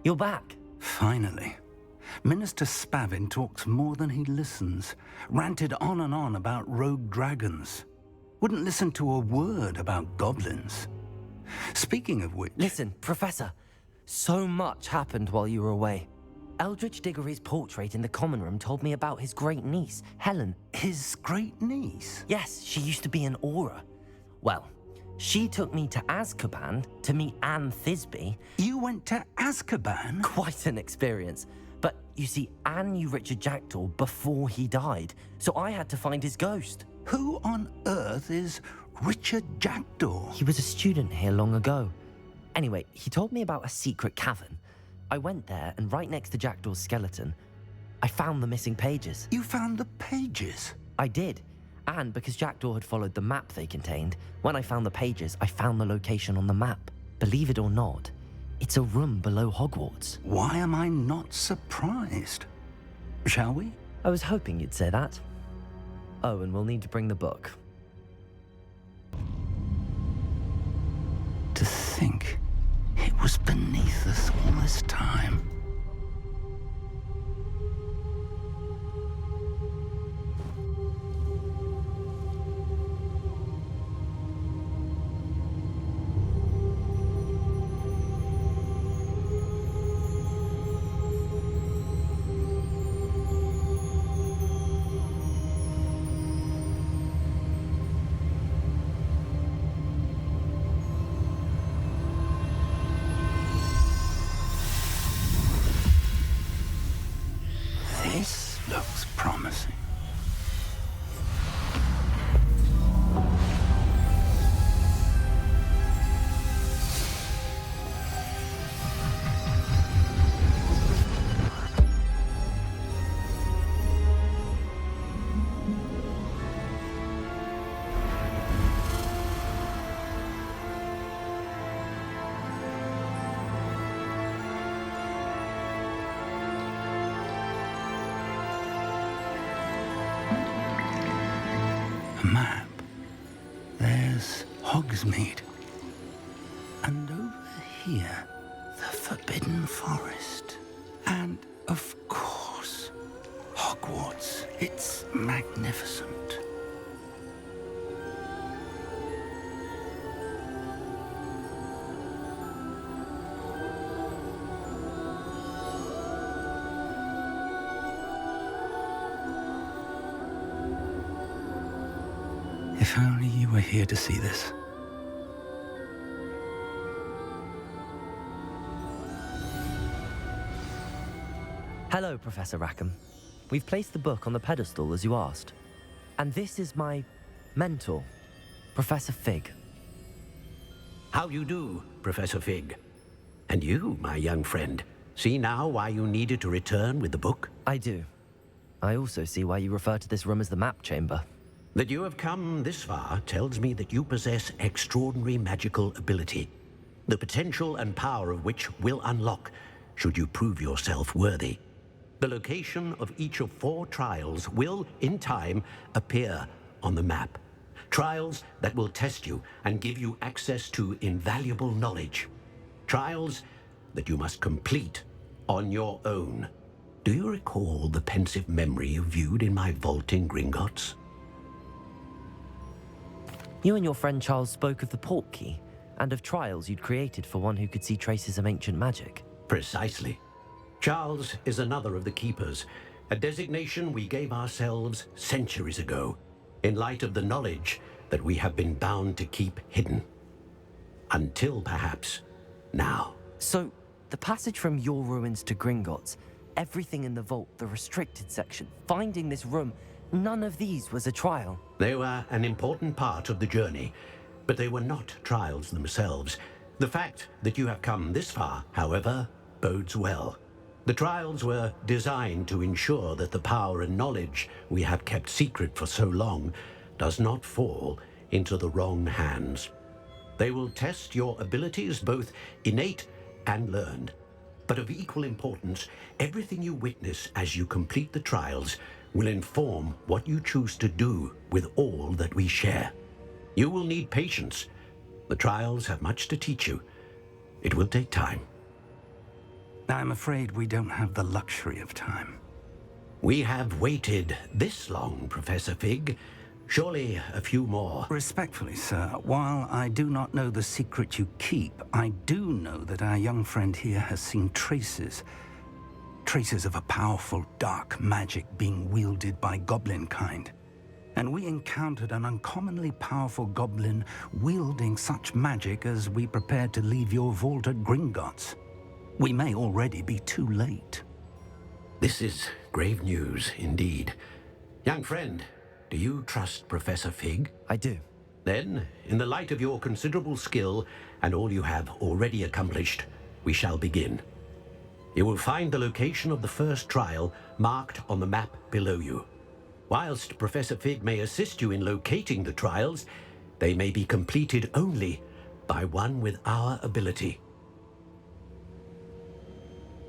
You're back. Finally. Minister Spavin talks more than he listens, ranted on and on about rogue dragons. Wouldn't listen to a word about goblins. Speaking of which... Listen, Professor, so much happened while you were away. Eldritch Diggory's portrait in the common room told me about his great niece, Helen. His great niece? Yes, she used to be an Auror. Well, she took me to Azkaban to meet Anne Thisbe. You went to Azkaban? Quite an experience. But you see, Anne knew Richard Jackdaw before he died, so I had to find his ghost. Who on earth is Richard Jackdaw? He was a student here long ago. Anyway, he told me about a secret cavern. I went there, and right next to Jackdaw's skeleton, I found the missing pages. You found the pages? I did. And because Jackdaw had followed the map they contained, when I found the pages, I found the location on the map. Believe it or not, it's a room below Hogwarts. Why am I not surprised? Shall we? I was hoping you'd say that. Oh, and we'll need to bring the book. To think it was beneath us all this time. This looks promising. Map. There's Hogsmeade. And over here, the Forbidden Forest. And, of course, Hogwarts. It's magnificent. If only you were here to see this. Hello, Professor Rackham. We've placed the book on the pedestal as you asked. And this is my mentor, Professor Fig. How you do, Professor Fig? And you, my young friend, see now why you needed to return with the book? I do. I also see why you refer to this room as the map chamber. That you have come this far tells me that you possess extraordinary magical ability, the potential and power of which will unlock should you prove yourself worthy. The location of each of 4 trials will, in time, appear on the map. Trials that will test you and give you access to invaluable knowledge. Trials that you must complete on your own. Do you recall the pensive memory you viewed in my vault in Gringotts? You and your friend Charles spoke of the portkey and of trials you'd created for one who could see traces of ancient magic. Precisely. Charles is another of the Keepers, a designation we gave ourselves centuries ago, in light of the knowledge that we have been bound to keep hidden. Until perhaps now. So, the passage from your ruins to Gringotts, everything in the vault, the restricted section, finding this room, none of these was a trial. They were an important part of the journey, but they were not trials themselves. The fact that you have come this far, however, bodes well. The trials were designed to ensure that the power and knowledge we have kept secret for so long does not fall into the wrong hands. They will test your abilities, both innate and learned. But of equal importance, everything you witness as you complete the trials will inform what you choose to do with all that we share. You will need patience. The trials have much to teach you. It will take time. I'm afraid we don't have the luxury of time. We have waited this long, Professor Fig. Surely a few more. Respectfully, sir, while I do not know the secret you keep, I do know that our young friend here has seen traces. Traces of a powerful dark magic being wielded by goblin kind. And we encountered an uncommonly powerful goblin wielding such magic as we prepared to leave your vault at Gringotts. We may already be too late. This is grave news indeed. Young friend, do you trust Professor Fig? I do. Then, in the light of your considerable skill and all you have already accomplished, we shall begin. You will find the location of the first trial marked on the map below you. Whilst Professor Fig may assist you in locating the trials, they may be completed only by one with our ability.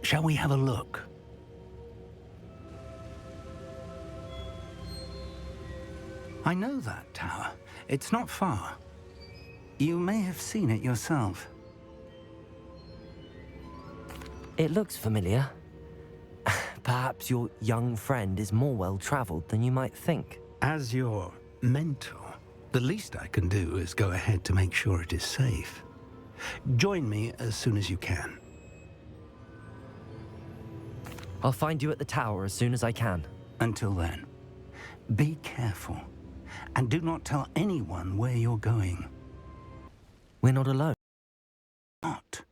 Shall we have a look? I know that tower. It's not far. You may have seen it yourself. It looks familiar. Perhaps your young friend is more well-traveled than you might think. As your mentor, the least I can do is go ahead to make sure it is safe. Join me as soon as you can. I'll find you at the tower as soon as I can. Until then, be careful. And do not tell anyone where you're going. We're not alone. Not.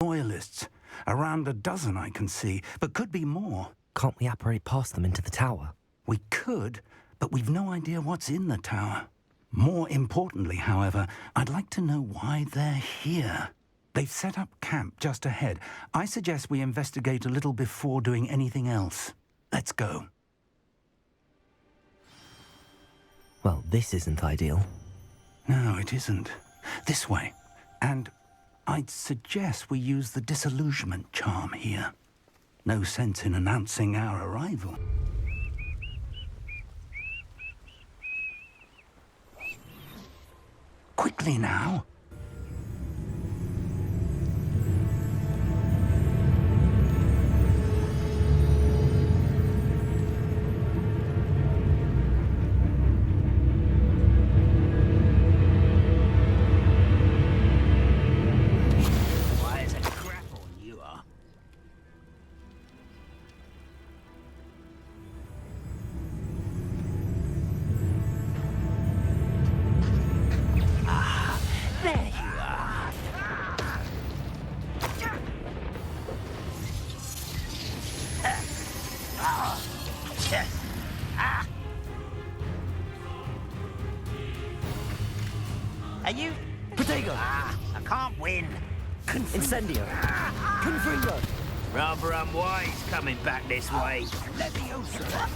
Loyalists. Around a dozen I can see, but could be more. Can't we apparate past them into the tower? We could, but we've no idea what's in the tower. More importantly, however, I'd like to know why they're here. They've set up camp just ahead. I suggest we investigate a little before doing anything else. Let's go. Well, this isn't ideal. No, it isn't. This way. And I'd suggest we use the disillusionment charm here. No sense in announcing our arrival. Quickly now. Are you? Protego! I can't win. Incendio! Confringo! Rather unwise coming back this way. Leviosa!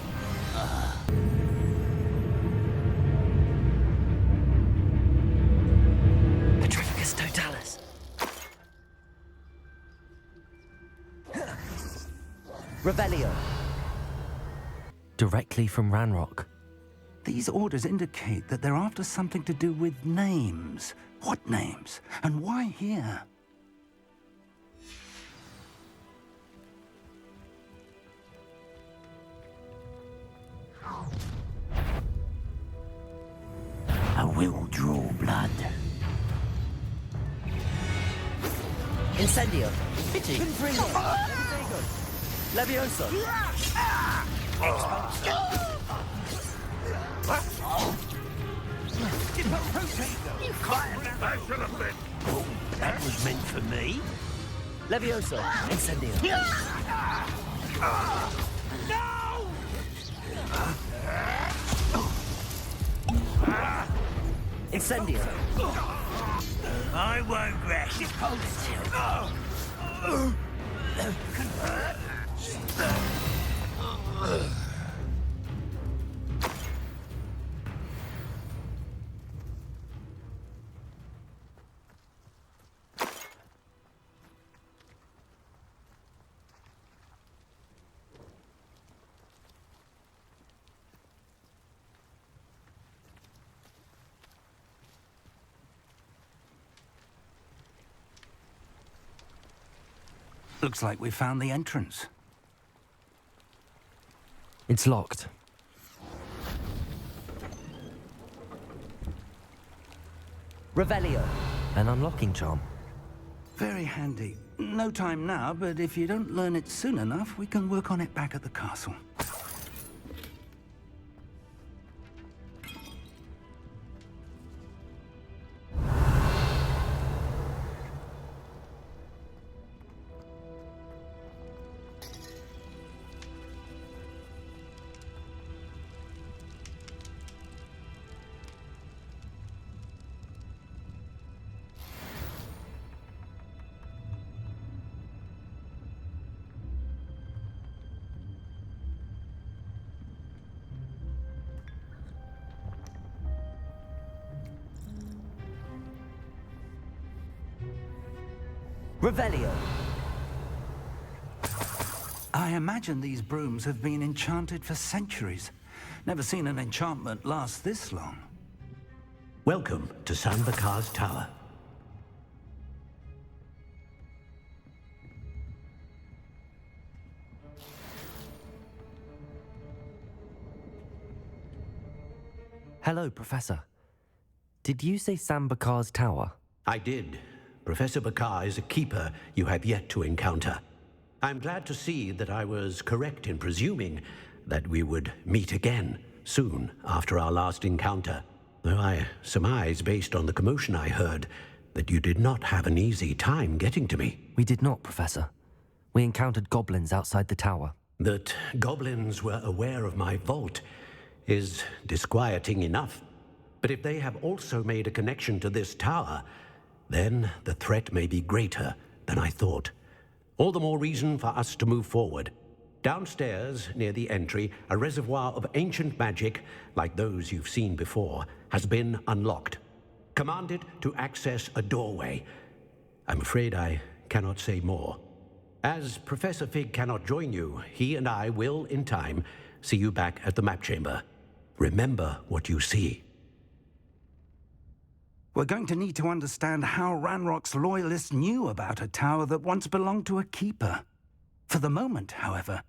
Petrificus totalis! Revelio! Directly from Ranrock. These orders indicate that they're after something to do with names. What names? And why here? I will draw blood. Incendio! Bitchy! Confringo! Leviosa! That was meant for me. Leviosa! Incendio! Incendio! I won't rest. Looks like we found the entrance. It's locked. Revelio. An unlocking charm. Very handy. No time now, but if you don't learn it soon enough, we can work on it back at the castle. Revelio. I imagine these brooms have been enchanted for centuries. Never seen an enchantment last this long. Welcome to Sambakar's Tower. Hello, Professor. Did you say Sambakar's tower? I did. Professor Bakar is a keeper you have yet to encounter. I'm glad to see that I was correct in presuming that we would meet again soon after our last encounter, though I surmise, based on the commotion I heard, that you did not have an easy time getting to me. We did not, Professor. We encountered goblins outside the tower. That goblins were aware of my vault is disquieting enough. But if they have also made a connection to this tower, then the threat may be greater than I thought. All the more reason for us to move forward. Downstairs, near the entry, a reservoir of ancient magic, like those you've seen before, has been unlocked. Commanded to access a doorway. I'm afraid I cannot say more. As Professor Fig cannot join you, he and I will, in time, see you back at the map chamber. Remember what you see. We're going to need to understand how Ranrock's loyalists knew about a tower that once belonged to a keeper. For the moment, however,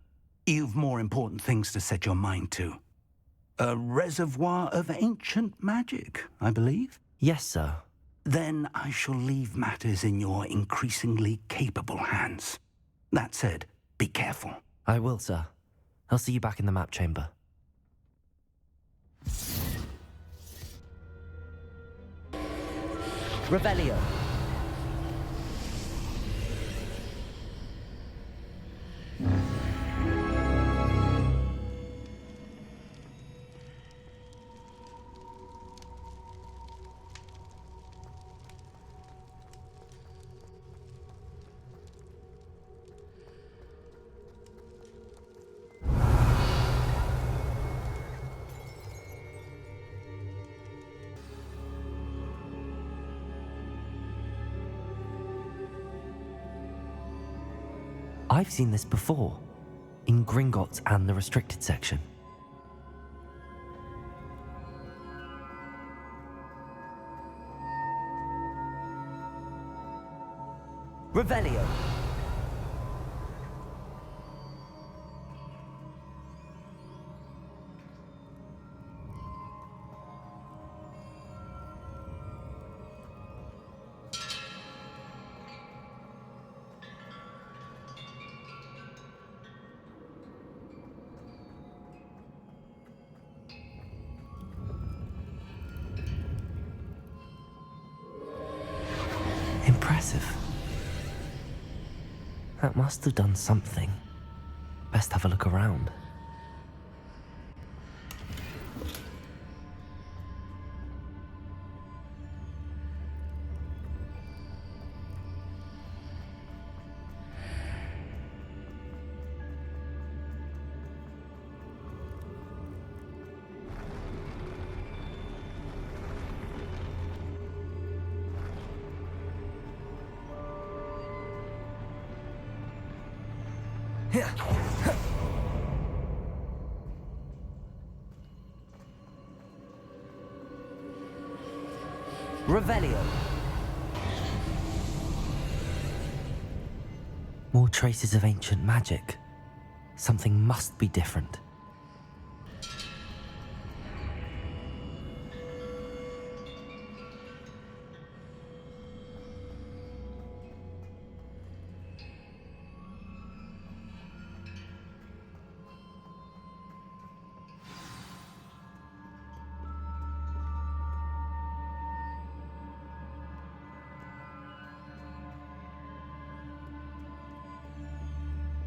you've more important things to set your mind to. A reservoir of ancient magic, I believe? Yes, sir. Then I shall leave matters in your increasingly capable hands. That said, be careful. I will, sir. I'll see you back in the map chamber. Revelio. I've seen this before, in Gringotts and the restricted section. Revelio. Impressive. That must have done something. Best have a look around. Revelio. More traces of ancient magic. Something must be different.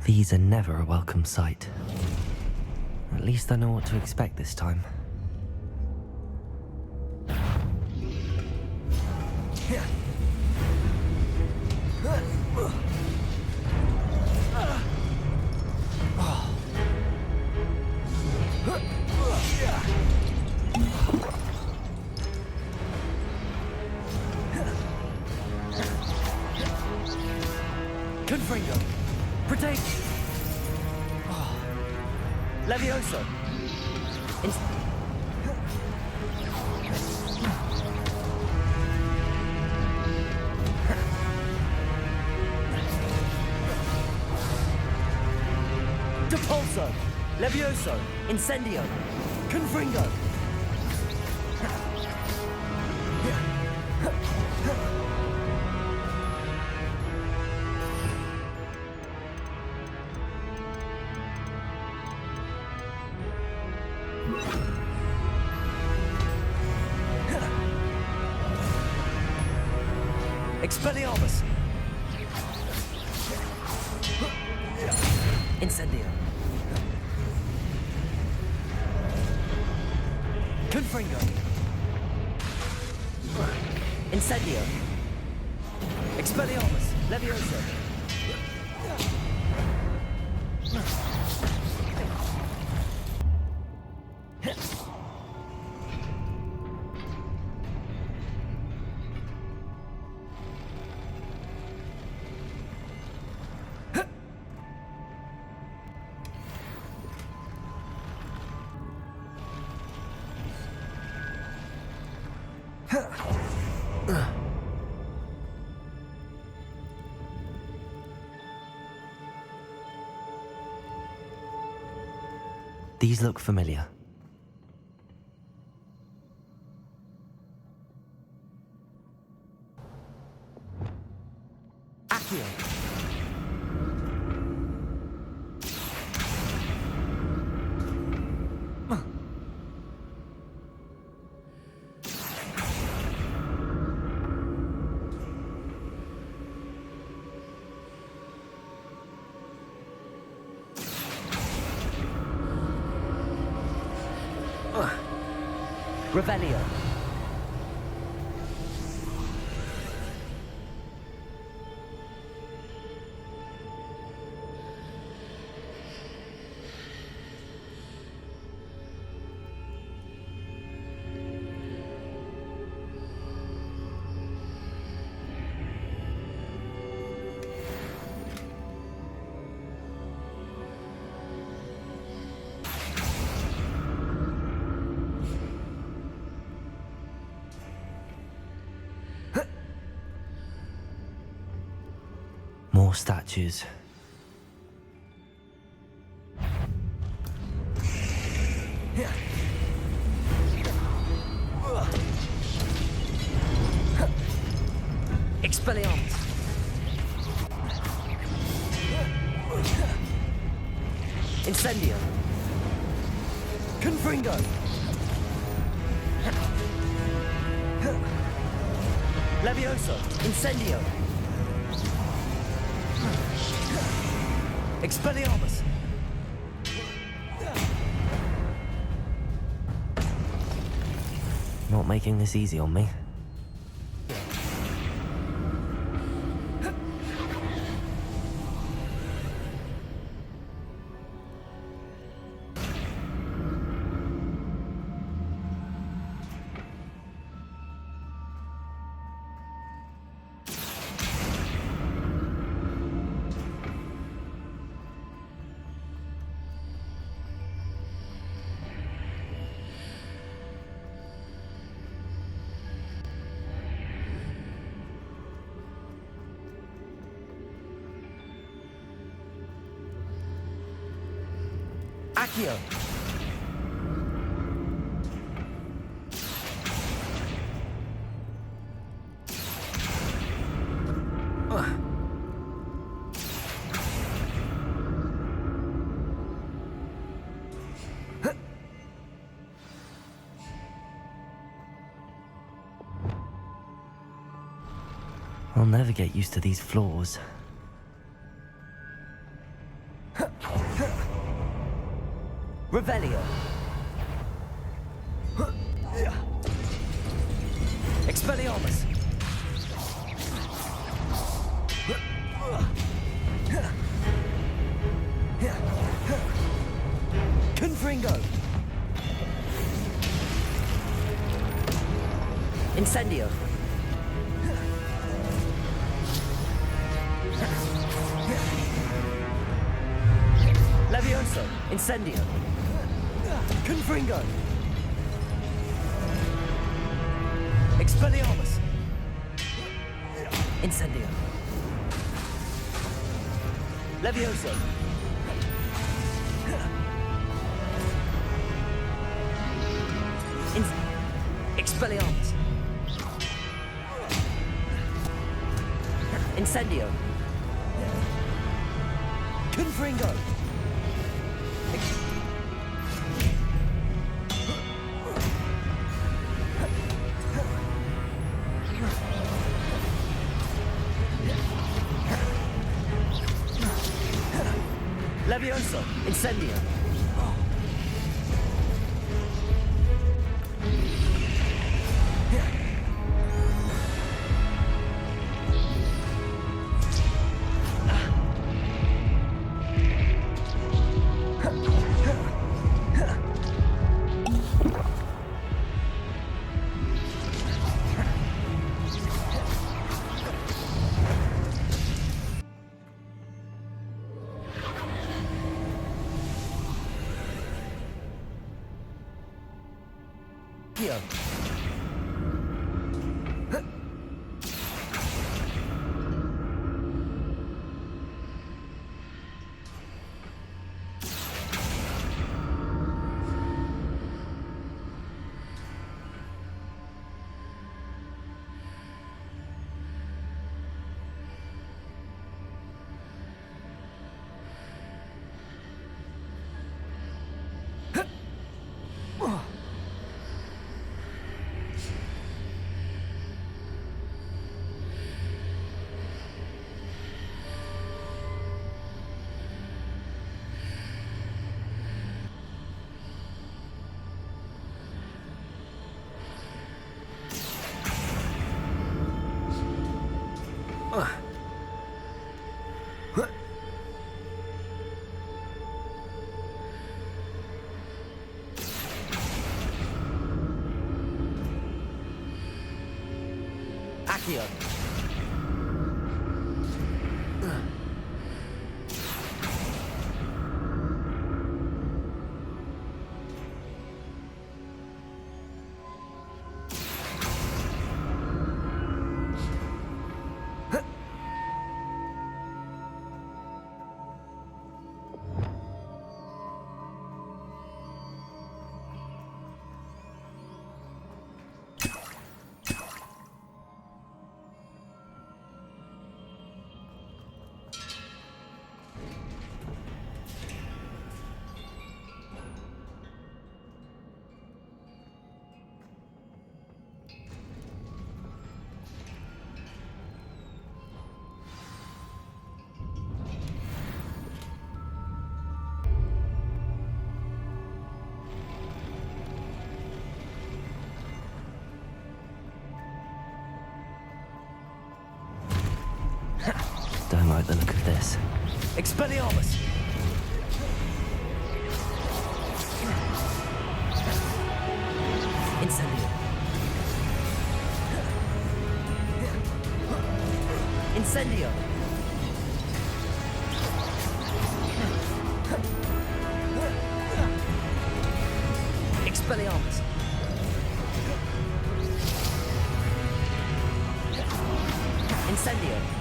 These are never a welcome sight. At least I know what to expect this time. Confringo! Protect! Levioso! Depulso! Levioso! Incendio! Confringo! Expelliarmus! Incendio! Confringo! Incendio! Expelliarmus! Levioso! These look familiar. Accio! Revelio. More statues. Expelliarmus! Incendio! Confringo! Levioso! Incendio! Expelliarmus! Not making this easy on me. Accio! I'll never get used to these floors. Revelio. Expelliarmus. Confringo. Incendio. Levioso. Incendio. Confringo. Expelliarmus. Incendio. Levioso. Expelliarmus. Incendio. Confringo. Levioso. Incendio. Here. Accio. Don't like the look of this. Expelliarmus! Incendio. Incendio! Expelliarmus! Incendio!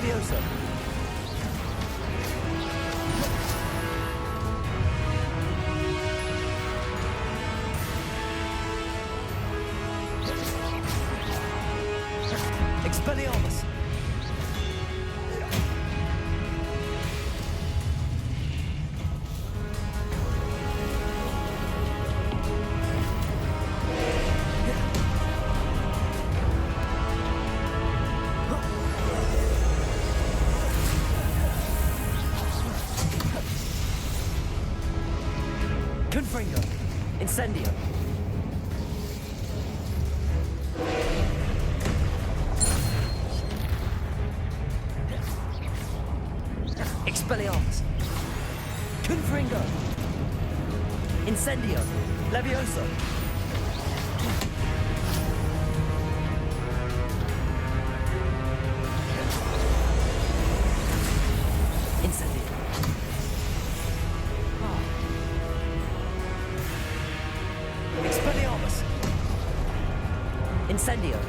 Levioso! Expelliarmus! Confringo! Incendio! Expelliarmus! Confringo! Incendio! Levioso! Incendio! Expelliarmus! Incendio!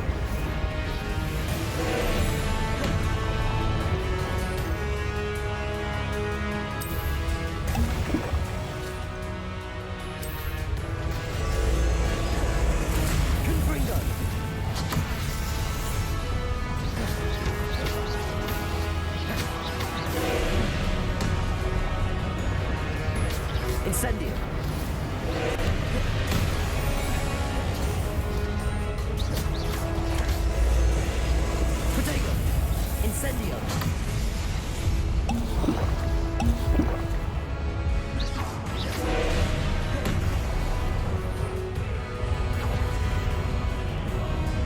Confringo! Incendio! Protego! Incendio!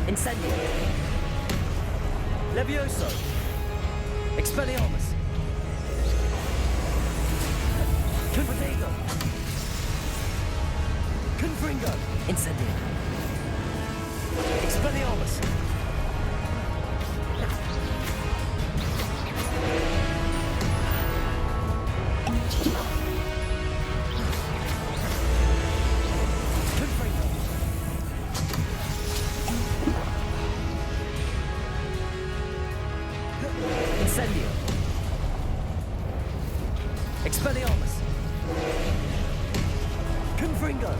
Incendio! Levioso! Expelliarmus! Protego! Confringo! Incendio! Expelliarmus! Confringo! Incendio! Expelliarmus! Confringo!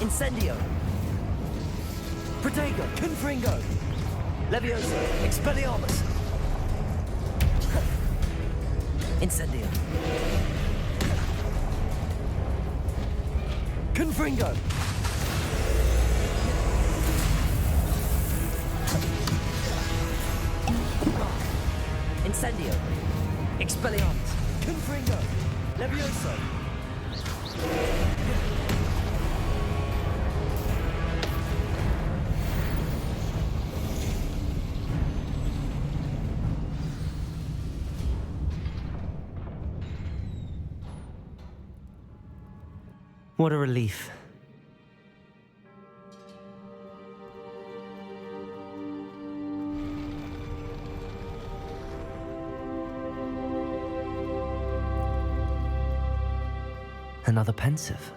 Incendio! Protego! Confringo! Levioso! Expelliarmus! Incendio! Confringo! Incendio! Expelliarmus! Confringo! Levioso! What a relief. Another pensive.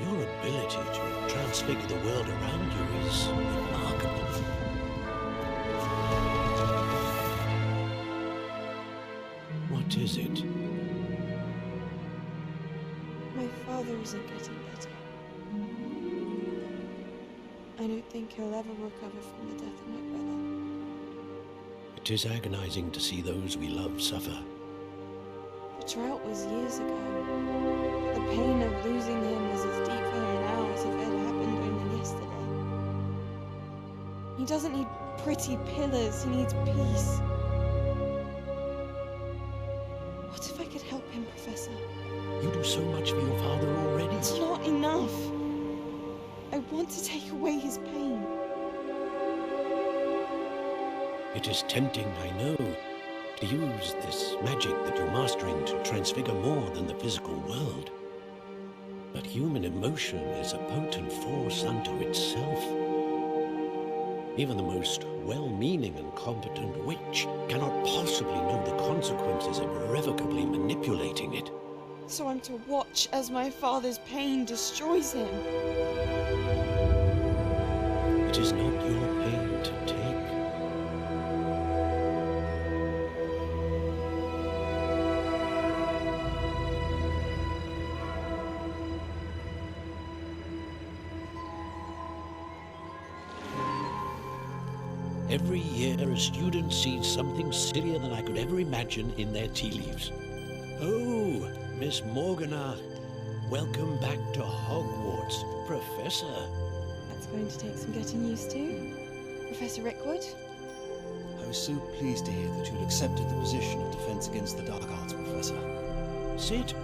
Your ability to transfigure the world around you is remarkable. What is it? My father isn't getting better. I don't think he'll ever recover from the death of my brother. It is agonizing to see those we love suffer. The drought was years ago. The pain of losing him is as deep for him now as if it had happened only yesterday. He doesn't need pretty pillars, he needs peace. What if I could help him, Professor? You do so much for your father already. It's not enough. I want to take away his pain. It is tempting, I know, to use this magic that you're mastering to transfigure more than the physical world. But human emotion is a potent force unto itself. Even the most well-meaning and competent witch cannot possibly know the consequences of irrevocably manipulating it. So I'm to watch as my father's pain destroys him. It is not your pain to take. Every year, a student sees something sillier than I could ever imagine in their tea leaves. Oh, Miss Morgana, welcome back to Hogwarts, Professor. That's going to take some getting used to. Professor Rickwood? I was so pleased to hear that you had accepted the position of Defense Against the Dark Arts, Professor. Sit,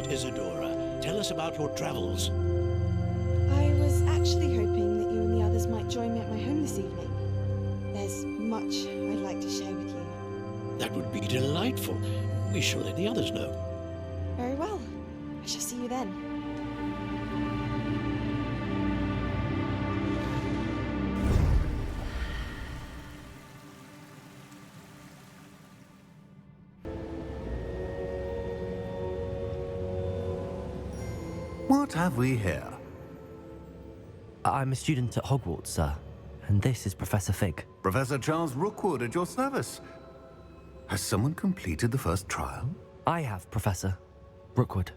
Isadora. Tell us about your travels. I was actually hoping that you and the others might join me at my home this evening. There's much I'd like to share with you. That would be delightful. We shall let the others know. Very well. I shall see you then. What have we here? I'm a student at Hogwarts, sir. And this is Professor Fig. Professor Charles Rookwood at your service. Has someone completed the first trial? I have, Professor Rookwood.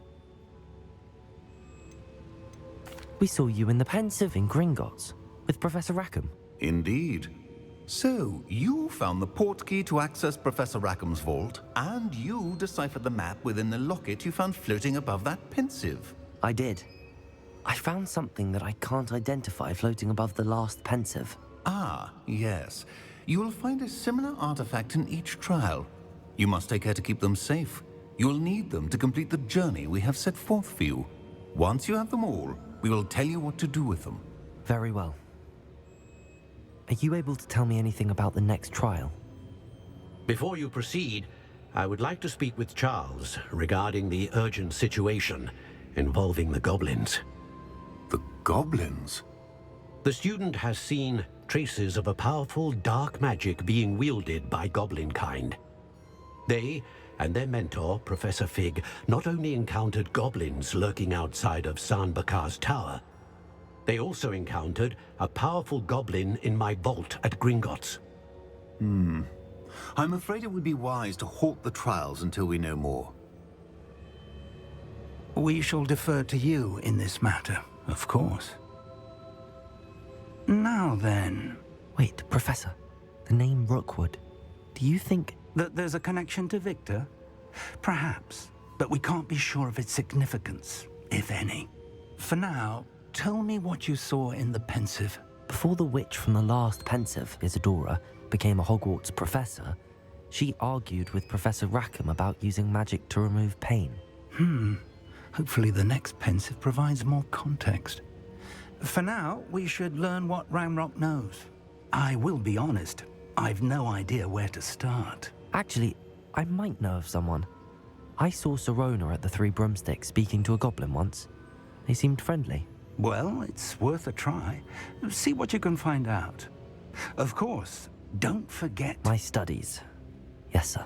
We saw you in the Pensive in Gringotts with Professor Rackham. Indeed. So, you found the portkey to access Professor Rackham's vault, and you deciphered the map within the locket you found floating above that Pensive. I did. I found something that I can't identify floating above the last Pensive. Ah, yes. You will find a similar artifact in each trial. You must take care to keep them safe. You will need them to complete the journey we have set forth for you. Once you have them all, we will tell you what to do with them. Very well. Are you able to tell me anything about the next trial? Before you proceed, I would like to speak with Charles regarding the urgent situation involving the goblins. The goblins? The student has seen traces of a powerful dark magic being wielded by goblin kind. They and their mentor, Professor Fig, not only encountered goblins lurking outside of San Bakar's tower, they also encountered a powerful goblin in my vault at Gringotts. I'm afraid it would be wise to halt the trials until we know more. We shall defer to you in this matter, of course. Now then... Wait, Professor. The name Rookwood. Do you think... that there's a connection to Victor? Perhaps, but we can't be sure of its significance, if any. For now, tell me what you saw in the Pensive. Before the witch from the last Pensive, Isadora, became a Hogwarts professor, she argued with Professor Rackham about using magic to remove pain. Hopefully the next Pensive provides more context. For now, we should learn what Ramrock knows. I will be honest, I've no idea where to start. Actually, I might know of someone. I saw Serona at the Three Broomsticks speaking to a goblin once. They seemed friendly. Well, it's worth a try. See what you can find out. Of course, don't forget... My studies. Yes, sir.